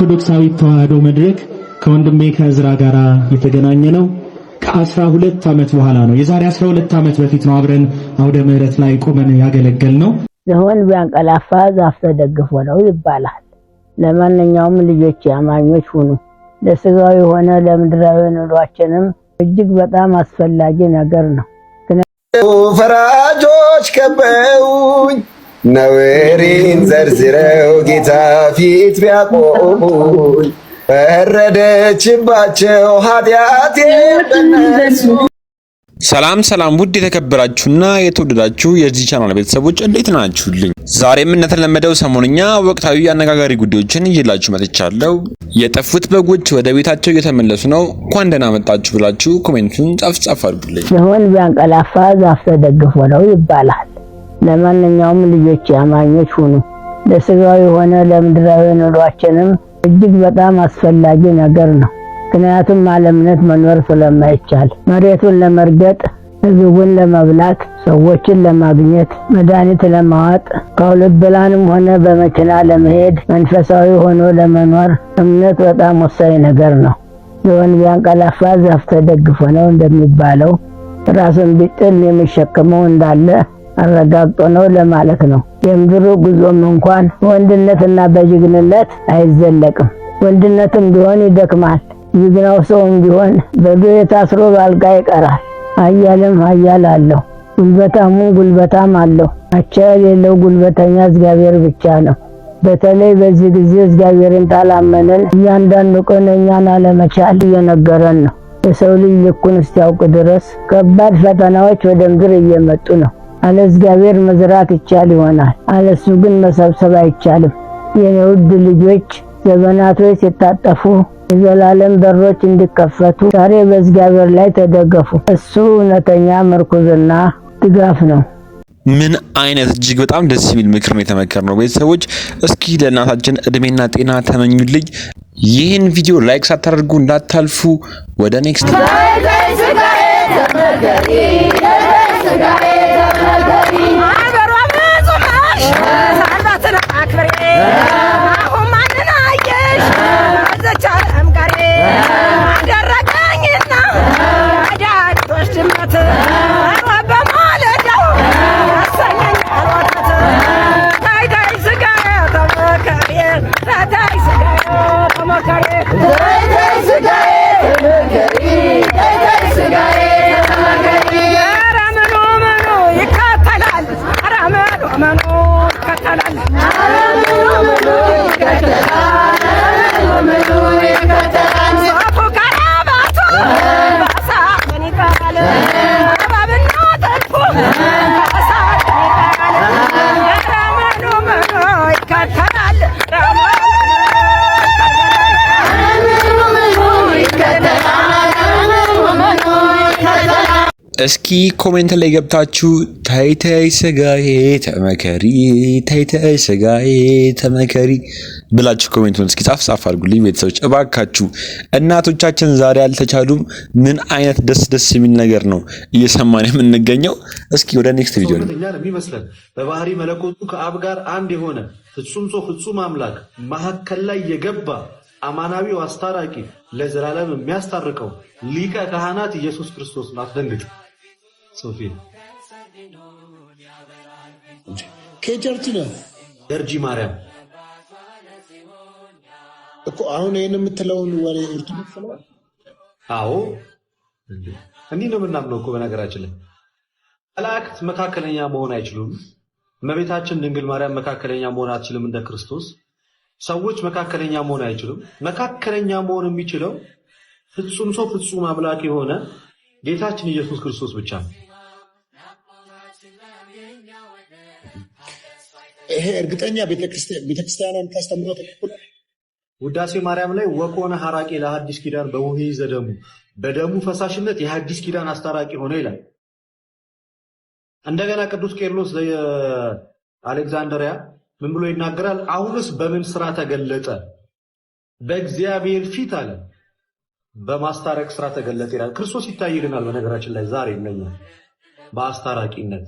ኦርቶዶክሳዊ ተዋህዶ መድረክ ከወንድሜ ከእዝራ ጋር የተገናኘ ነው። ከ12 ዓመት በኋላ ነው። የዛሬ 12 ዓመት በፊት ነው አብረን አውደ ምህረት ላይ ቆመን ያገለገል ነው። ዝሆን ቢያንቀላፋ ዛፍ ተደግፎ ነው ይባላል። ለማንኛውም ልጆች አማኞች ሁኑ። ለስጋዊ ሆነ ለምድራዊ ኑሯችንም እጅግ በጣም አስፈላጊ ነገር ነው። ፈራጆች ከበውኝ ነውሬን ዘርዝረው ጌታ ፊት ቢያቆሙኝ ፈረደችባቸው ኃጢአቴ በነሱ። ሰላም ውድ የተከበራችሁና የተወደዳችሁ የዚህ ቻናል ቤተሰቦች እንዴት ናችሁልኝ? ዛሬም እንደተለመደው ሰሞንኛ ወቅታዊ አነጋጋሪ ጉዳዮችን ይዤላችሁ መጥቻለሁ። የጠፉት በጎች ወደ ቤታቸው እየተመለሱ ነው። እንኳን ደህና መጣችሁ ብላችሁ ኮሜንቱን ጻፍ አድርጉልኝ። ዝሆን ቢያንቀላፋ ዛፍ ተደግፎ ነው ይባላል። ለማንኛውም ልጆች አማኞች ሁኑ። ለስጋዊ ሆነ ለምድራዊ ኑሯችንም እጅግ በጣም አስፈላጊ ነገር ነው። ምክንያቱም አለምነት መኖር ስለማይቻል መሬቱን ለመርገጥ፣ ህዝቡን ለመብላት፣ ሰዎችን ለማግኘት፣ መድኃኒት ለማዋጥ፣ ከአውሮፕላንም ሆነ በመኪና ለመሄድ፣ መንፈሳዊ ሆኖ ለመኖር እምነት በጣም ወሳኝ ነገር ነው። ዝሆን ቢያንቀላፋ ዛፍ ተደግፎ ነው እንደሚባለው ራሱን ቢጥል የሚሸከመው እንዳለ አረጋግጦ ነው ለማለት ነው። የምድሩ ጉዞም እንኳን በወንድነትና በጀግንነት አይዘለቅም። ወንድነትም ቢሆን ይደክማል። ጀግናው ሰውም ቢሆን በዱር ታስሮ ባልጋ ይቀራል። ኃያልም ኃያል አለው፣ ጉልበታሙ ጉልበታም አለው። አቻ የሌለው ጉልበተኛ እግዚአብሔር ብቻ ነው። በተለይ በዚህ ጊዜ እግዚአብሔርን ታላመነን እያንዳንዱ ቀን እኛን አለመቻል እየነገረን ነው። የሰው ልጅ ልኩን እስኪያውቅ ድረስ ከባድ ፈተናዎች ወደ ምድር እየመጡ ነው። አለ እግዚአብሔር መዝራት ይቻል ይሆናል፣ አለሱ ግን መሰብሰብ አይቻልም። የኔ ውድ ልጆች ዘመናቶች ሲታጠፉ የዘላለም በሮች እንዲከፈቱ ዛሬ በእግዚአብሔር ላይ ተደገፉ። እሱ እውነተኛ ምርኩዝና ድጋፍ ነው። ምን አይነት እጅግ በጣም ደስ የሚል ምክር ነው የተመከርነው። ቤተሰቦች እስኪ ለእናታችን እድሜና ጤና ተመኙልኝ። ይህን ቪዲዮ ላይክ ሳታደርጉ እንዳታልፉ። ወደ ኔክስት እስኪ ኮሜንት ላይ ገብታችሁ ታይታይ ስጋዬ ተመከሪ ታይታይ ስጋዬ ተመከሪ ብላችሁ ኮሜንቱን እስኪ ጻፍ አድርጉልኝ። ቤተሰቦች እባካችሁ እናቶቻችን ዛሬ አልተቻሉም። ምን አይነት ደስ የሚል ነገር ነው እየሰማን የምንገኘው። እስኪ ወደ ኔክስት ቪዲዮ ነው የሚመስለን በባህሪ መለኮቱ ከአብ ጋር አንድ የሆነ ፍጹም ሰው ፍጹም አምላክ መሐከል ላይ የገባ አማናዊው አስታራቂ ለዘላለም የሚያስታርቀው ሊቀ ካህናት ኢየሱስ ክርስቶስ ነው። አትደንግጡ። ሶፊ ከቸርች ነው ገርጂ ማርያም እኮ አሁን ይሄን የምትለውን ወሬ ኦርቶዶክስ ነው። አዎ እንዲህ ነው የምናምነው እኮ። በነገራችን ላይ መላእክት መካከለኛ መሆን አይችሉም። እመቤታችን ድንግል ማርያም መካከለኛ መሆን አትችልም እንደ ክርስቶስ። ሰዎች መካከለኛ መሆን አይችሉም። መካከለኛ መሆን የሚችለው ፍጹም ሰው ፍጹም አምላክ የሆነ ጌታችን ኢየሱስ ክርስቶስ ብቻ ነው። ይሄ እርግጠኛ ቤተክርስቲያንን ታስተምረው ተከፍሏል። ውዳሴ ማርያም ላይ ወኮነ ሐራቂ ለሐዲስ ኪዳን በውህይ ዘደሙ በደሙ ፈሳሽነት የሐዲስ ኪዳን አስታራቂ ሆነ ይላል። እንደገና ቅዱስ ቄርሎስ አሌክዛንድሪያ ምን ብሎ ይናገራል? አሁንስ በምን ስራ ተገለጠ? በእግዚአብሔር ፊት አለ በማስታረቅ ስራ ተገለጠ ይላል። ክርስቶስ ይታይልናል። በነገራችን ላይ ዛሬ ነኝ በአስታራቂነት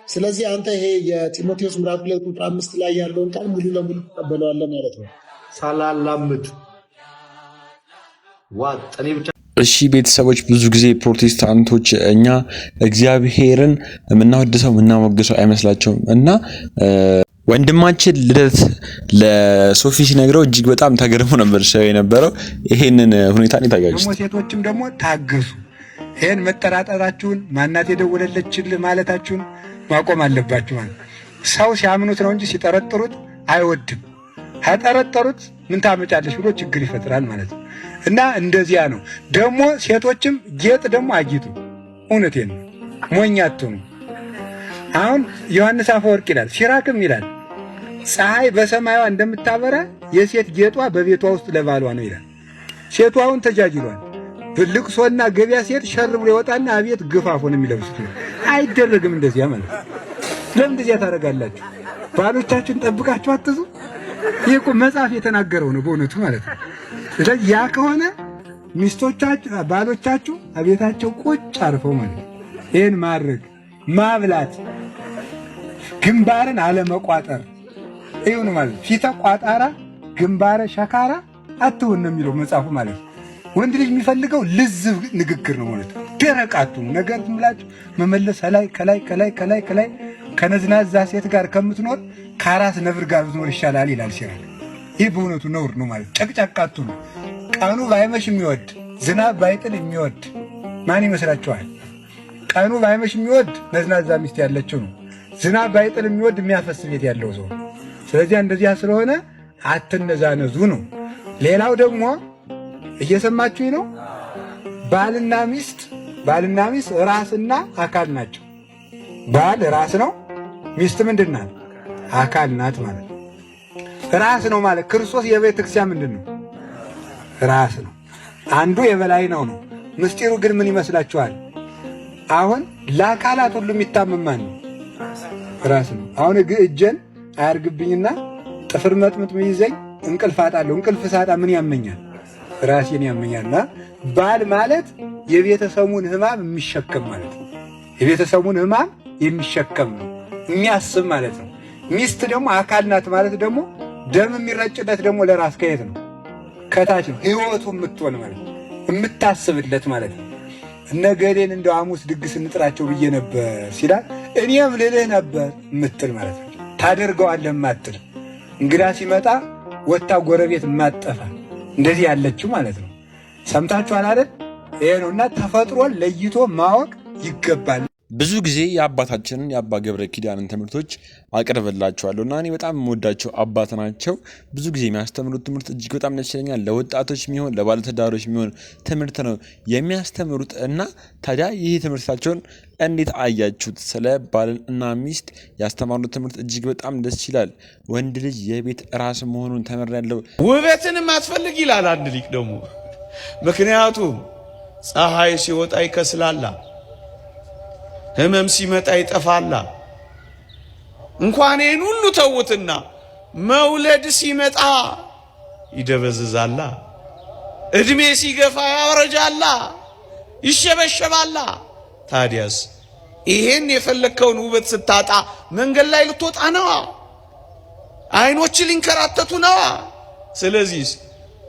ስለዚህ አንተ ይሄ የጢሞቴዎስ ምዕራፍ 2 ቁጥር 5 ላይ ያለውን ቃል ሙሉ ለሙሉ ተቀበለዋለህ ማለት ነው። ሳላላምድ ዋጥ እኔ ብቻ። እሺ ቤተሰቦች፣ ብዙ ጊዜ ፕሮቴስታንቶች እኛ እግዚአብሔርን የምናወድሰው የምናሞግሰው አይመስላቸውም እና ወንድማችን ልደት ለሶፊ ሲነግረው እጅግ በጣም ተገርሞ ነበር ሰው የነበረው። ይሄንን ሁኔታ ነው ታጋጅ። ሴቶችም ደግሞ ታገሱ። ይሄን መጠራጠራችሁን ማናት የደወለለችልህ ማለታችሁን ማቆም አለባችሁ። ማለት ሰው ሲያምኑት ነው እንጂ ሲጠረጥሩት አይወድም። ከጠረጠሩት ምን ታመጫለሽ ብሎ ችግር ይፈጥራል ማለት ነው። እና እንደዚያ ነው። ደግሞ ሴቶችም ጌጥ ደግሞ አጊጡ። እውነቴን ነው፣ ሞኝ አትሁኑ። አሁን ዮሐንስ አፈወርቅ ይላል፣ ሲራክም ይላል ፀሐይ በሰማያዋ እንደምታበራ የሴት ጌጧ በቤቷ ውስጥ ለባሏ ነው ይላል። ሴቷ አሁን ተጃጅሏል። ልቅሶና ገበያ ሴት ሸር ብሎ ይወጣና አቤት ግፋፉን የሚለብሱት ነው። አይደረግም እንደዚያ ማለት ነው። ለምን እንደዚያ ታደርጋላችሁ? ባሎቻችሁን ጠብቃችሁ አትዙ። ይሄ እኮ መጽሐፍ የተናገረው ነው በእውነቱ ማለት ነው። ስለዚህ ያ ከሆነ ሚስቶቻችሁ ባሎቻችሁ አቤታቸው ቁጭ አርፈው ማለት ነው። ይሄን ማድረግ ማብላት፣ ግንባርን አለመቋጠር ይሁን ማለት ፊተ ቋጣራ ግንባረ ሸካራ አትሁን ነው የሚለው መጽሐፉ ማለት ነው። ወንድ ልጅ የሚፈልገው ልዝብ ንግግር ነው ማለት ነው። ደረቅ አትሁኑ። ነገር ዝምላችሁ መመለስ ከላይ ከነዝናዛ ሴት ጋር ከምትኖር ከአራስ ነብር ጋር ብትኖር ይሻላል ይላል ሲራክ። ይህ በእውነቱ ነውር ነው ማለት ጨቅጫቃ አትሁኑ። ቀኑ ባይመሽ የሚወድ ዝናብ ባይጥል የሚወድ ማን ይመስላችኋል? ቀኑ ባይመሽ የሚወድ ነዝናዛ ሚስት ያለችው ነው። ዝናብ ባይጥል የሚወድ የሚያፈስ ቤት ያለው ሰው። ስለዚህ እንደዚያ ስለሆነ አትነዛነዙ ነው። ሌላው ደግሞ እየሰማችሁኝ ነው። ባልና ሚስት ራስና አካል ናቸው። ባል ራስ ነው፣ ሚስት ምንድን ናት? አካል ናት ማለት ነው። ራስ ነው ማለት ክርስቶስ የቤተ ክርስቲያን ምንድን ነው? ራስ ነው። አንዱ የበላይ ነው። ምስጢሩ ግን ምን ይመስላችኋል? አሁን ለአካላት ሁሉ የሚታመማን ነው ራስ ነው። አሁን እጄን አያርግብኝና ጥፍር መጥምጥ ይዘኝ እንቅልፍ አጣለሁ። እንቅልፍ ሳጣ ምን ያመኛል? ራሴን ያመኛልና ባል ማለት የቤተሰቡን ሕማም የሚሸከም ማለት ነው። የቤተሰቡን ሕማም የሚሸከም ነው፣ የሚያስብ ማለት ነው። ሚስት ደግሞ አካል ናት ማለት ደግሞ ደም የሚረጭለት ደግሞ ለራስ ከየት ነው? ከታች ነው። ሕይወቱ የምትሆን ማለት ነው፣ የምታስብለት ማለት ነው። እነገሌን እንደው ሐሙስ ድግስ እንጥራቸው ብዬ ነበር ሲላል እኔም ልልህ ነበር የምትል ማለት ነው። ታደርገዋለህ የማትል እንግዳ ሲመጣ ወጣ ጎረቤት የማትጠፋ እንደዚህ ያለችው ማለት ነው። ሰምታችኋል አይደል? ይሄ ነውና ተፈጥሮን ለይቶ ማወቅ ይገባል። ብዙ ጊዜ የአባታችንን የአባ ገብረ ኪዳንን ትምህርቶች አቅርብላችኋለሁ እና እኔ በጣም የምወዳቸው አባት ናቸው። ብዙ ጊዜ የሚያስተምሩት ትምህርት እጅግ በጣም ደስ ይለኛል። ለወጣቶች የሚሆን ለባለትዳሮች የሚሆን ትምህርት ነው የሚያስተምሩት እና ታዲያ ይህ ትምህርታቸውን እንዴት አያችሁት? ስለ ባልና ሚስት ያስተማሩት ትምህርት እጅግ በጣም ደስ ይላል። ወንድ ልጅ የቤት ራስ መሆኑን ተምሬያለሁ። ውበትንም አትፈልግ ይላል አንድ ሊቅ ደግሞ። ምክንያቱም ፀሐይ ሲወጣ ይከስላላ፣ ህመም ሲመጣ ይጠፋላ። እንኳን ይህን ሁሉ ተውትና መውለድ ሲመጣ ይደበዝዛላ፣ እድሜ ሲገፋ ያወረጃላ፣ ይሸበሸባላ። ታዲያስ ይሄን የፈለከውን ውበት ስታጣ መንገድ ላይ ልትወጣ ነዋ፣ አይኖች ሊንከራተቱ ነዋ። ስለዚህ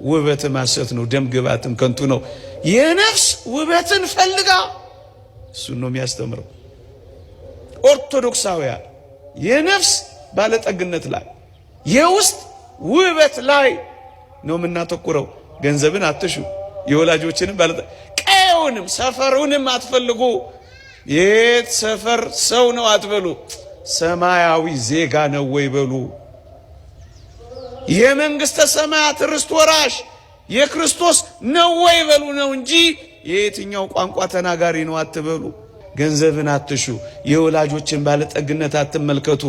ውበት ማሰት ነው፣ ደም ግባትም ከንቱ ነው። የነፍስ ውበትን ፈልጋ እሱን ነው የሚያስተምረው። ኦርቶዶክሳውያን የነፍስ ባለጠግነት ላይ የውስጥ ውበት ላይ ነው የምናተኩረው። ገንዘብን አትሹ፣ የወላጆችንም ቀየውንም ሰፈሩንም አትፈልጉ። የት ሰፈር ሰው ነው አትበሉ፣ ሰማያዊ ዜጋ ነው ወይ በሉ። የመንግስተ ሰማያት ርስት ወራሽ የክርስቶስ ነው ወይ በሉ ነው እንጂ የየትኛው ቋንቋ ተናጋሪ ነው አትበሉ። ገንዘብን አትሹ፣ የወላጆችን ባለጠግነት አትመልከቱ፣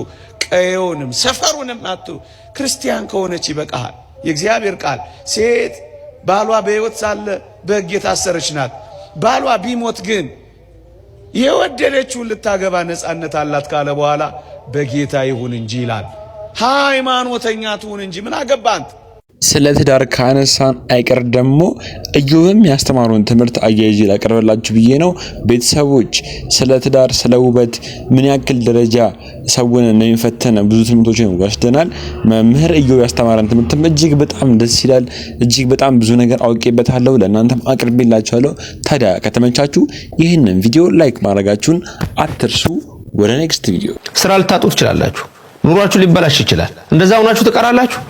ቀየውንም ሰፈሩንም ክርስቲያን ከሆነች ይበቃሃል። የእግዚአብሔር ቃል ሴት ባሏ በሕይወት ሳለ በሕግ የታሰረች ናት። ባሏ ቢሞት ግን የወደደችውን ልታገባ ነፃነት አላት ካለ በኋላ በጌታ ይሁን እንጂ ይላል። ሃይማኖተኛ ትሁን እንጂ ምን አገባንት? ስለ ትዳር ካነሳን አይቀር ደግሞ ኢዮብም ያስተማሩን ትምህርት አያይዤ ላቀርብላችሁ ብዬ ነው። ቤተሰቦች ስለ ትዳር፣ ስለ ውበት ምን ያክል ደረጃ ሰውን እንደሚፈተን ብዙ ትምህርቶችን ወስደናል። መምህር ኢዮብ ያስተማረን ትምህርትም እጅግ በጣም ደስ ይላል። እጅግ በጣም ብዙ ነገር አውቄበታለሁ፣ ለእናንተም አቅርቤላችኋለሁ። ታዲያ ከተመቻችሁ ይህንን ቪዲዮ ላይክ ማድረጋችሁን አትርሱ። ወደ ኔክስት ቪዲዮ። ስራ ልታጡ ትችላላችሁ። ኑሯችሁ ሊበላሽ ይችላል። እንደዛ ሆናችሁ ትቀራላችሁ።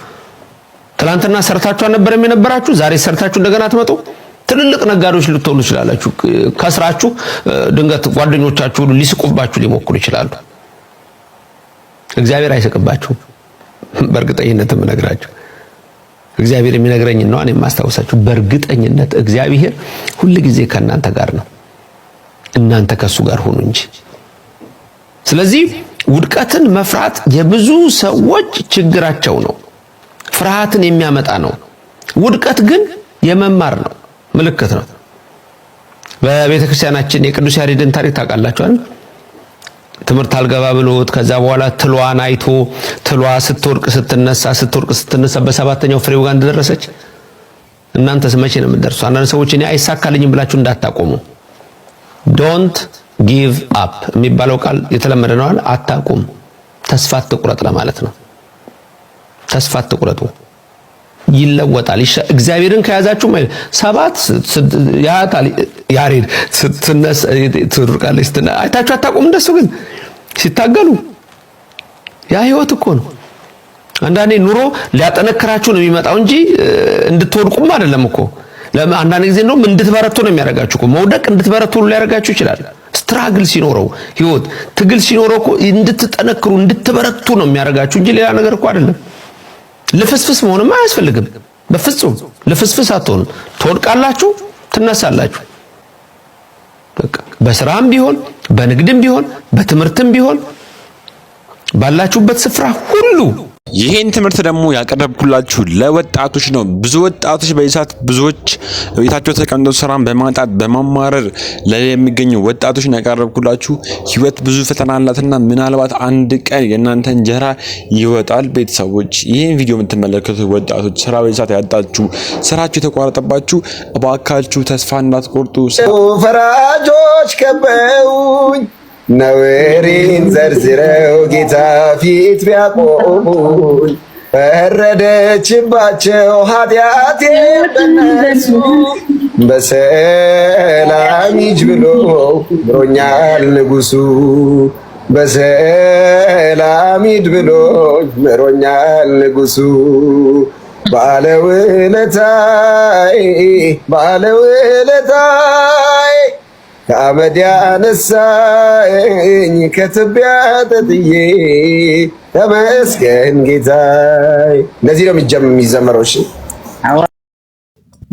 ትላንትና ሰርታችሁ አልነበረም የነበራችሁ? ዛሬ ሰርታችሁ እንደገና ትመጡ። ትልልቅ ነጋዴዎች ልትሆኑ ትችላላችሁ። ከስራችሁ ድንገት ጓደኞቻችሁ ሊስቁባችሁ ሊሞክሩ ይችላሉ። እግዚአብሔር አይስቅባችሁም። በእርግጠኝነት የምነግራችሁ እግዚአብሔር የሚነግረኝ ነው። እኔ የማስታውሳችሁ በእርግጠኝነት እግዚአብሔር ሁሉ ጊዜ ከእናንተ ጋር ነው። እናንተ ከሱ ጋር ሆኑ እንጂ። ስለዚህ ውድቀትን መፍራት የብዙ ሰዎች ችግራቸው ነው። ፍርሃትን የሚያመጣ ነው። ውድቀት ግን የመማር ነው፣ ምልክት ነው። በቤተ ክርስቲያናችን የቅዱስ ያሬድን ታሪክ ታውቃላችሁ አይደል? ትምህርት አልገባ ብሎት ከዛ በኋላ ትሏን አይቶ ትሏ ስትወርቅ ስትነሳ በሰባተኛው ፍሬው ጋር እንደደረሰች እናንተስ መቼ ነው የምትደርሱ? አንዳንድ ሰዎች እኔ አይሳካልኝም ብላችሁ እንዳታቆሙ። ዶንት ጊቭ አፕ የሚባለው ቃል የተለመደ ነው። አታቁም፣ ተስፋ አትቁረጥ ለማለት ነው። ተስፋ አትቁረጡ፣ ይለወጣል። እግዚአብሔርን ከያዛችሁ ማለት ሰባት ያታል ያሬድ ስትነሳ ትሩቃለች አይታችሁ አታቁም። እንደሱ ግን ሲታገሉ ያ ህይወት እኮ ነው። አንዳንዴ ኑሮ ሊያጠነክራችሁ ነው የሚመጣው እንጂ እንድትወድቁም አይደለም እኮ። አንዳንድ ጊዜ ነው እንድትበረቱ ነው የሚያደርጋችሁ እኮ። መውደቅ እንድትበረቱ ሊያደርጋችሁ ይችላል። ስትራግል ሲኖረው ህይወት ትግል ሲኖረው እኮ እንድትጠነክሩ እንድትበረቱ ነው የሚያደርጋችሁ እንጂ ሌላ ነገር እኮ አይደለም። ልፍስፍስ መሆንም አያስፈልግም። በፍጹም ልፍስፍስ አትሆኑ። ትወድቃላችሁ፣ ትነሳላችሁ። በቃ በስራም ቢሆን በንግድም ቢሆን በትምህርትም ቢሆን ባላችሁበት ስፍራ ሁሉ ይሄን ትምህርት ደግሞ ያቀረብኩላችሁ ለወጣቶች ነው። ብዙ ወጣቶች በይሳት ብዙዎች ቤታቸው ተቀምጠው ስራን በማጣት በማማረር ላይ የሚገኙ ወጣቶች ነው ያቀረብኩላችሁ። ህይወት ብዙ ፈተና አላትና ምናልባት አንድ ቀን የእናንተ እንጀራ ይወጣል። ቤተሰቦች ይሄን ቪዲዮ የምትመለከቱ ወጣቶች ስራ በይሳት ያጣችሁ፣ ስራችሁ የተቋረጠባችሁ እባካችሁ ተስፋ እንዳትቆርጡ። ፈራጆች ከበውኝ ነውሬን ዘርዝረው ጌታ ፊት ቢያቆሙኝ ፈረደችባቸው ኃጢአቴ በነሱ በሰላም ሂጅ ብሎ ምሮኛል ንጉሱ። በሰላም ሂድ ብሎ ምሮኛል ንጉሱ። ባለውለታይ ከአመድ ያነሳኝ ከትቢያ ተጥዬ ተመስገን ጌታዬ። እንደዚህ ነው የሚዘመረው። እሺ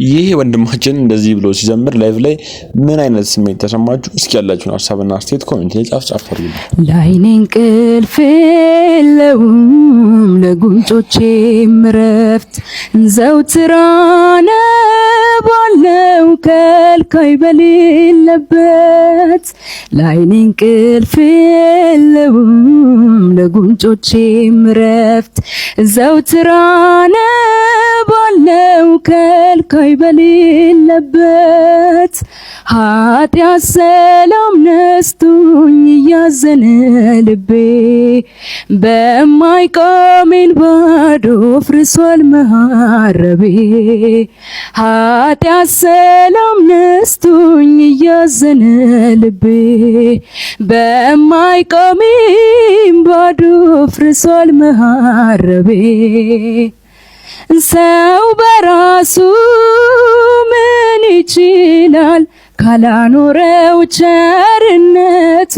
ይህ ወንድማችን እንደዚህ ብሎ ሲዘምር ላይቭ ላይ ምን አይነት ስሜት ተሰማችሁ? እስኪ ያላችሁን ሀሳብና አስተያየት ኮሜንት ላይ ጻፍ አድርጉ። ለዓይኔ እንቅልፍ የለውም ለጉንጮቼም እረፍት ዘወትር አነባለሁ ከልካይ በሌለበት። ለዓይኔ እንቅልፍ የለውም ለጉንጮቼም እረፍት ዘወትር አነባለሁ ከልካይ በሌለበት። ኃጢአት ሰላም ነስቶኝ እያዘነ ልቤ በማይቆሜን ባዶ ፍርሷል መሃረቤ። ኃጢአት ሰላም ነስቶኝ እያዘነ ልቤ በማይቆሜን ባዶ ፍርሷል መሃረቤ። ሰው በራሱ ምን ይችላል ካላኖረው ቸርነቱ።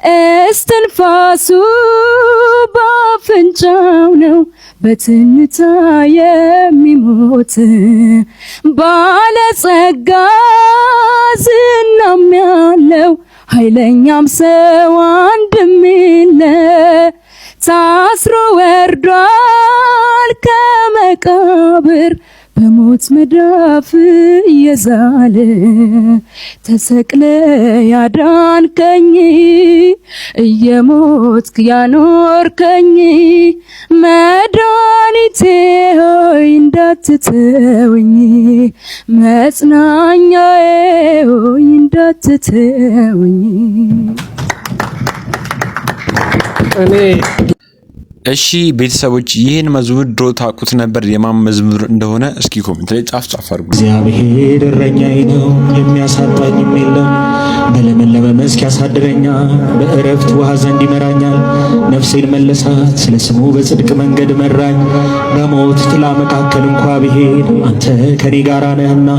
እስትንፋሱ በአፍንጫው ነው በትንታ የሚሞት። ባለጸጋ ዝናም ያለው ኃይለኛም ሰው አንድም የለ። ታስሮ ወርዷል ከመቃብር በሞት መዳፍ የዛለ ተሰቅለ ያዳንከኝ እየሞትክ ያኖርከኝ መድኃኒቴ ሆይ እንዳትተወኝ መጽናኛዬ ሆይ እንዳትተወኝ። እሺ ቤተሰቦች ይህን መዝሙር ድሮ ታውቁት ነበር? የማን መዝሙር እንደሆነ እስኪ ኮሜንት ላይ ጻፍ አድርጉ። እግዚአብሔር እረኛዬ ነው የሚያሳጣኝም የለም። በለመለመ መስክ ያሳድረኛል፣ በእረፍት ውሃ ዘንድ ይመራኛል። ነፍሴን መለሳት፣ ስለ ስሙ በጽድቅ መንገድ መራኝ። በሞት ጥላ መካከል እንኳ ብሄድ አንተ ከኔ ጋር ነህና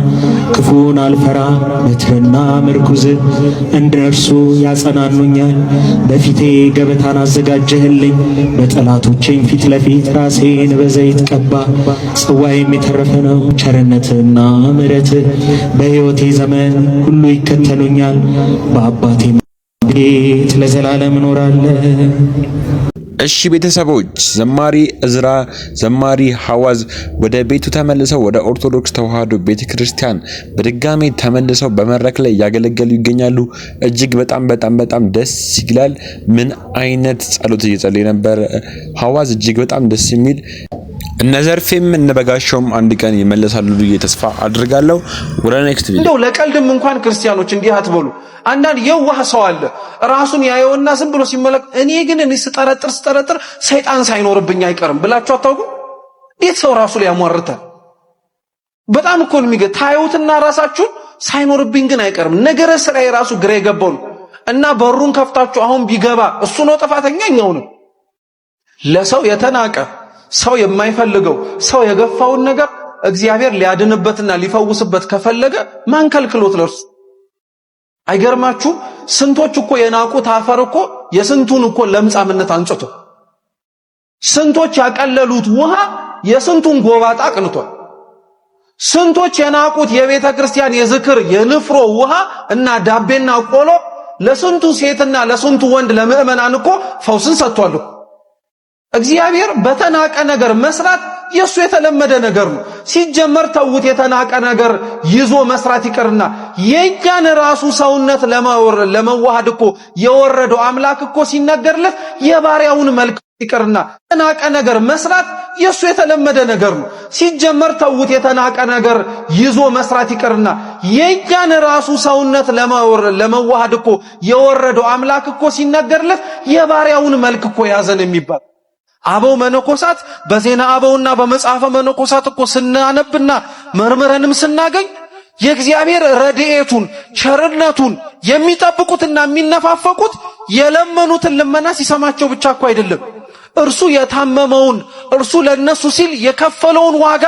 ክፉን አልፈራ። በትርና ምርኩዝ እንደርሱ ያጸናኑኛል። በፊቴ ገበታን አዘጋጀህልኝ፣ በጠላቶቼም ፊት ለፊት ራሴን በዘይት ቀባ። ጽዋዬም የተረፈ ነው። ቸርነትና ምሕረትህ በሕይወቴ ዘመን ሁሉ ይከተሉኛል። በአባቴ ቤት ለዘላለም እኖራለሁ። እሺ ቤተሰቦች ዘማሪ እዝራ ዘማሪ ሐዋዝ ወደ ቤቱ ተመልሰው ወደ ኦርቶዶክስ ተዋህዶ ቤተክርስቲያን በድጋሜ ተመልሰው በመድረክ ላይ ያገለገሉ ይገኛሉ። እጅግ በጣም ደስ ይላል። ምን አይነት ጸሎት እየጸለየ ነበር ሐዋዝ፣ እጅግ በጣም ደስ የሚል። እነ ዘርፌም እነ በጋሻውም አንድ ቀን ይመለሳሉ ብዬ ተስፋ አድርጋለሁ። ወደ ኔክስት ቪዲዮ። እንደው ለቀልድም እንኳን ክርስቲያኖች እንዲህ አትበሉ። አንዳንድ የዋህ ሰው አለ ራሱን ያየውና ዝም ብሎ ሲመለክ እኔ ስጠረጥር ሰይጣን ሳይኖርብኝ አይቀርም ብላችሁ አታውቁ? እንዴት ሰው ራሱ ላይ ያሟርታል? በጣም እኮ ነው ታዩትና ራሳችሁን ሳይኖርብኝ ግን አይቀርም። ነገረ ስራዬ ራሱ ግራ የገባው ነው። እና በሩን ከፍታችሁ አሁን ቢገባ እሱ ነው ጥፋተኛ እኛው ነው። ለሰው የተናቀ ሰው የማይፈልገው ሰው የገፋውን ነገር እግዚአብሔር ሊያድንበትና ሊፈውስበት ከፈለገ ማን ከልክሎት ለርሱ? አይገርማችሁ? ስንቶች እኮ የናቁት አፈር እኮ የስንቱን እኮ ለምጻምነት አንጽቶ፣ ስንቶች ያቀለሉት ውሃ የስንቱን ጎባጣ አቅንቷል። ስንቶች የናቁት የቤተ ክርስቲያን የዝክር የንፍሮ ውሃ እና ዳቤና ቆሎ ለስንቱ ሴትና ለስንቱ ወንድ ለምእመናን እኮ ፈውስን ሰጥቷል። እግዚአብሔር በተናቀ ነገር መስራት የሱ የተለመደ ነገር ነው። ሲጀመር ተውት፣ የተናቀ ነገር ይዞ መስራት ይቀርና የኛን ራሱ ሰውነት ለመዋሃድ እኮ የወረደው አምላክ እኮ ሲነገርለት የባሪያውን መልክ ይቀርና የተናቀ ነገር መስራት የሱ የተለመደ ነገር ነው። ሲጀመር ተውት፣ የተናቀ ነገር ይዞ መስራት ይቀርና የኛን ራሱ ሰውነት ለመዋሃድ እኮ የወረደው አምላክ እኮ ሲነገርለት የባሪያውን መልክ እኮ ያዘን የሚባል አበው መነኮሳት በዜና አበውና በመጽሐፈ መነኮሳት እኮ ስናነብና መርምረንም ስናገኝ የእግዚአብሔር ረድኤቱን ቸርነቱን የሚጠብቁትና የሚነፋፈቁት የለመኑትን ልመና ሲሰማቸው ብቻ እኮ አይደለም። እርሱ የታመመውን እርሱ ለነሱ ሲል የከፈለውን ዋጋ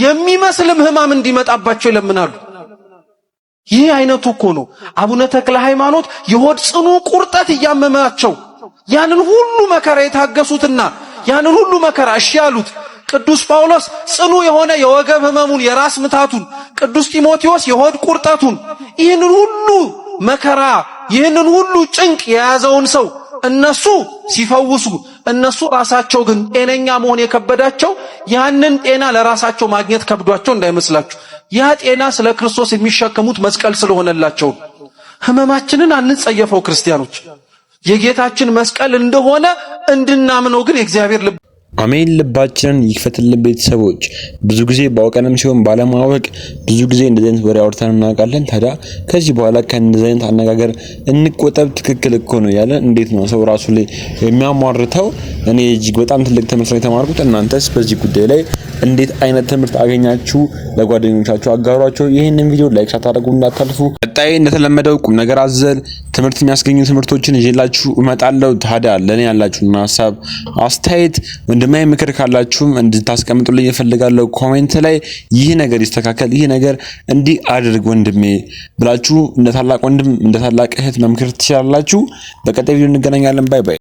የሚመስልም ሕማም እንዲመጣባቸው ይለምናሉ። ይህ አይነቱ እኮ ነው አቡነ ተክለ ሃይማኖት የሆድ ጽኑ ቁርጠት እያመማቸው ያንን ሁሉ መከራ የታገሱትና ያንን ሁሉ መከራ እሺ ያሉት። ቅዱስ ጳውሎስ ጽኑ የሆነ የወገብ ሕመሙን የራስ ምታቱን፣ ቅዱስ ጢሞቴዎስ የሆድ ቁርጠቱን፣ ይህንን ሁሉ መከራ ይህንን ሁሉ ጭንቅ የያዘውን ሰው እነሱ ሲፈውሱ፣ እነሱ ራሳቸው ግን ጤነኛ መሆን የከበዳቸው ያንን ጤና ለራሳቸው ማግኘት ከብዷቸው እንዳይመስላችሁ። ያ ጤና ስለ ክርስቶስ የሚሸከሙት መስቀል ስለሆነላቸው። ሕመማችንን አንጸየፈው ክርስቲያኖች፣ የጌታችን መስቀል እንደሆነ እንድናምነው ግን የእግዚአብሔር ልብ አሜን። ልባችንን ይክፈትልን። ቤተሰቦች ብዙ ጊዜ ባውቀንም ሲሆን ባለማወቅ ብዙ ጊዜ እንደዚህ አይነት ወሬ አውርተን እናውቃለን። ታዲያ ከዚህ በኋላ ከእንደዚህ አይነት አነጋገር እንቆጠብ። ትክክል እኮ ነው ያለ። እንዴት ነው ሰው ራሱ ላይ የሚያሟርተው? እኔ እጅግ በጣም ትልቅ ትምህርት ነው የተማርኩት። እናንተስ በዚህ ጉዳይ ላይ እንዴት አይነት ትምህርት አገኛችሁ? ለጓደኞቻችሁ አጋሯቸው። ይህንን ቪዲዮ ላይክ ሳታደርጉ እንዳታልፉ። ቀጣይ እንደተለመደው ቁም ነገር አዘል ትምህርት የሚያስገኙ ትምህርቶችን ይዤላችሁ እመጣለሁ። ታዲያ ለኔ ያላችሁና ሐሳብ አስተያየት ወንድማዊ ምክር ካላችሁም እንድታስቀምጡልኝ እፈልጋለሁ ኮሜንት ላይ። ይህ ነገር ይስተካከል፣ ይህ ነገር እንዲህ አድርግ ወንድሜ ብላችሁ እንደ ታላቅ ወንድም እንደ ታላቅ እህት መምከር ትችላላችሁ። በቀጣይ ቪዲዮ እንገናኛለን። ባይ ባይ።